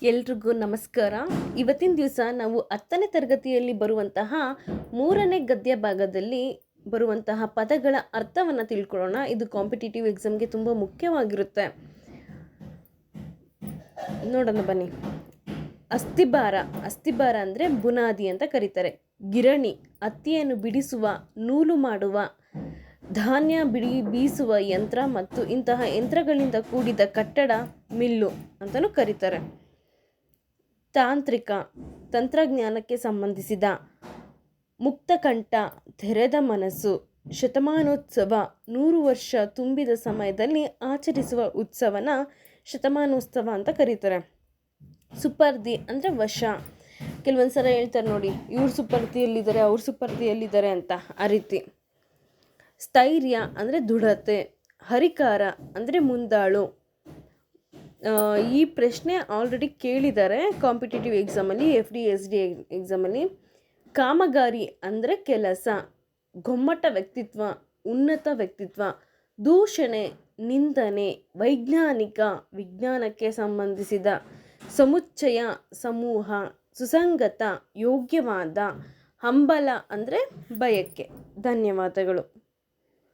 ಎಲ್ರಿಗೂ ನಮಸ್ಕಾರ. ಇವತ್ತಿನ ದಿವಸ ನಾವು 10ನೇ ತರಗತಿಯಲ್ಲಿ ಬರುವಂತಹ 3ನೇ ಗದ್ಯ ಭಾಗದಲ್ಲಿ ಬರುವಂತಹ ಪದಗಳ ಅರ್ಥವನ್ನು ತಿಳ್ಕೊಳ್ಳೋಣ. ಇದು ಕಾಂಪಿಟೇಟಿವ್ ಎಕ್ಸಾಮ್ಗೆ ತುಂಬ ಮುಖ್ಯವಾಗಿರುತ್ತೆ. ನೋಡೋಣ ಬನ್ನಿ. ಅಸ್ಥಿಭಾರ ಅಂದರೆ ಬುನಾದಿ ಅಂತ ಕರೀತಾರೆ. ಗಿರಣಿ, ಹತ್ತಿಯನ್ನು ಬಿಡಿಸುವ, ನೂಲು ಮಾಡುವ, ಧಾನ್ಯ ಬೀಸುವ ಯಂತ್ರ ಮತ್ತು ಇಂತಹ ಯಂತ್ರಗಳಿಂದ ಕೂಡಿದ ಕಟ್ಟಡ ಮಿಲ್ಲು ಅಂತಲೂ ಕರೀತಾರೆ. ತಾಂತ್ರಿಕ, ತಂತ್ರಜ್ಞಾನಕ್ಕೆ ಸಂಬಂಧಿಸಿದ. ಮುಕ್ತಕಂಠ, ತೆರೆದ ಮನಸ್ಸು. ಶತಮಾನೋತ್ಸವ, 100 ವರ್ಷ ತುಂಬಿದ ಸಮಯದಲ್ಲಿ ಆಚರಿಸುವ ಉತ್ಸವನ ಶತಮಾನೋತ್ಸವ ಅಂತ ಕರೀತಾರೆ. ಸುಪರ್ದಿ ಅಂದರೆ ವಶ. ಕೆಲವೊಂದು ಸಲ ಹೇಳ್ತಾರೆ ನೋಡಿ, ಇವ್ರ ಸುಪರ್ದಿಯಲ್ಲಿದ್ದಾರೆ, ಅವ್ರ ಸುಪರ್ದಿಯಲ್ಲಿದ್ದಾರೆ ಅಂತ, ಆ ರೀತಿ. ಸ್ಥೈರ್ಯ ಅಂದರೆ ದೃಢತೆ. ಹರಿಕಾರ ಅಂದರೆ ಮುಂದಾಳು. ಈ ಪ್ರಶ್ನೆ ಆಲ್ರೆಡಿ ಕೇಳಿದ್ದಾರೆ ಕಾಂಪಿಟೇಟಿವ್ ಎಕ್ಸಾಮಲ್ಲಿ, FD SD ಎಕ್ಸಾಮಲ್ಲಿ. ಕಾಮಗಾರಿ ಅಂದರೆ ಕೆಲಸ. ಗೊಮ್ಮಟ ವ್ಯಕ್ತಿತ್ವ, ಉನ್ನತ ವ್ಯಕ್ತಿತ್ವ. ದೂಷಣೆ, ನಿಂದನೆ. ವೈಜ್ಞಾನಿಕ, ವಿಜ್ಞಾನಕ್ಕೆ ಸಂಬಂಧಿಸಿದ. ಸಮುಚ್ಚಯ, ಸಮೂಹ. ಸುಸಂಗತ, ಯೋಗ್ಯವಾದ. ಹಂಬಲ ಅಂದರೆ ಬಯಕೆ. ಧನ್ಯವಾದಗಳು.